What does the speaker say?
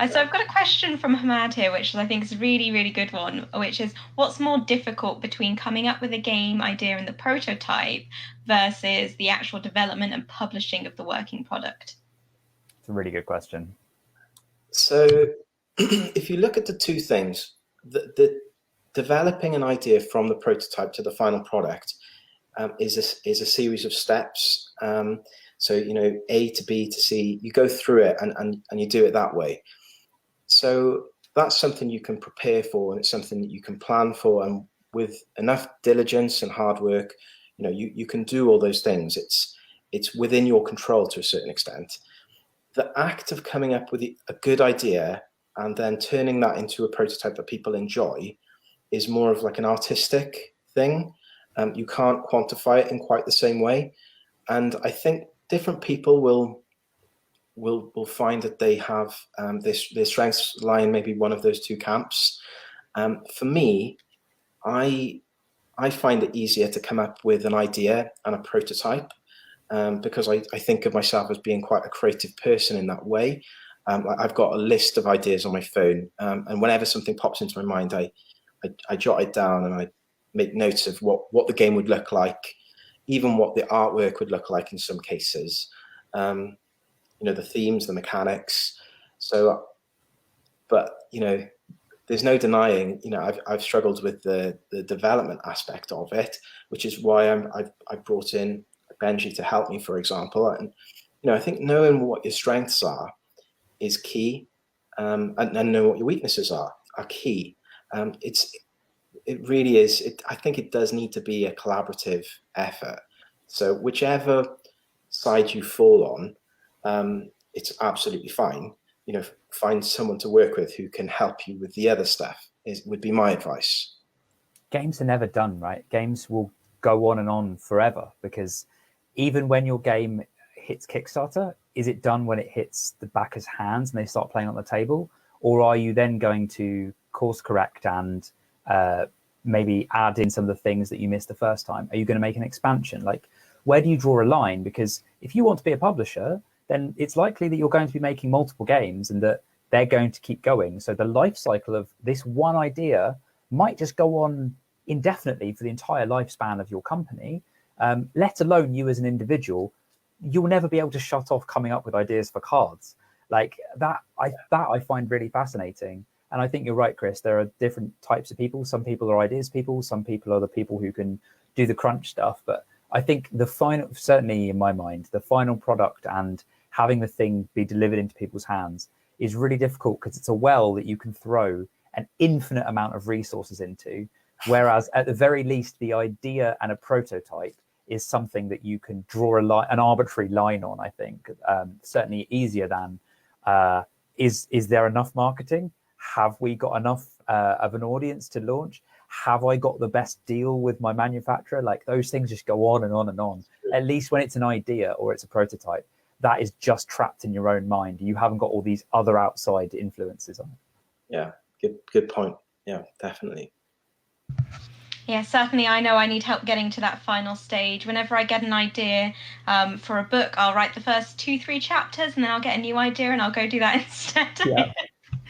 So I've got a question from Hamad here, which I think is a really, really good one, which is what's more difficult between coming up with a game idea and the prototype versus the actual development and publishing of the working product? It's a really good question. So if you look at the two things, the developing an idea from the prototype to the final product is a series of steps. So, A to B to C, you go through it and you do it that way. So that's something you can prepare for, and it's something that you can plan for. And with enough diligence and hard work, you can do all those things. It's within your control to a certain extent. The act of coming up with a good idea and then turning that into a prototype that people enjoy is more of like an artistic thing. You can't quantify it in quite the same way. And I think different people will find that they have their strengths lie in maybe one of those two camps. For me, I find it easier to come up with an idea and a prototype because I think of myself as being quite a creative person in that way. I've got a list of ideas on my phone, and whenever something pops into my mind, I jot it down and I make notes of what the game would look like, even what the artwork would look like in some cases. The themes, the mechanics. So, but there's no denying. I've struggled with the development aspect of it, which is why I've brought in Benji to help me, for example. And I think knowing what your strengths are is key, and knowing what your weaknesses are key. It really is. I think it does need to be a collaborative effort. So whichever side you fall on, it's absolutely fine. Find someone to work with who can help you with the other stuff would be my advice. Games are never done, right? Games will go on and on forever, because even when your game hits Kickstarter, is it done when it hits the backers' hands and they start playing on the table? Or are you then going to course correct and maybe add in some of the things that you missed the first time? Are you going to make an expansion? Like, where do you draw a line? Because if you want to be a publisher, then it's likely that you're going to be making multiple games and that they're going to keep going. So the life cycle of this one idea might just go on indefinitely for the entire lifespan of your company, let alone you as an individual. You'll never be able to shut off coming up with ideas for cards. Like that I find really fascinating. And I think you're right, Kris. There are different types of people. Some people are ideas people. Some people are the people who can do the crunch stuff. But I think certainly in my mind, the final product and having the thing be delivered into people's hands is really difficult, because it's a well that you can throw an infinite amount of resources into. Whereas at the very least, the idea and a prototype is something that you can draw an arbitrary line on. I think certainly easier than is there enough marketing? Have we got enough of an audience to launch? Have I got the best deal with my manufacturer? Like, those things just go on and on and on. At least when it's an idea or it's a prototype, that is just trapped in your own mind. You haven't got all these other outside influences on it. Yeah, good point. Yeah, definitely. Yeah, certainly. I know I need help getting to that final stage. Whenever I get an idea for a book, I'll write the first 2-3 chapters, and then I'll get a new idea and I'll go do that instead. Yeah,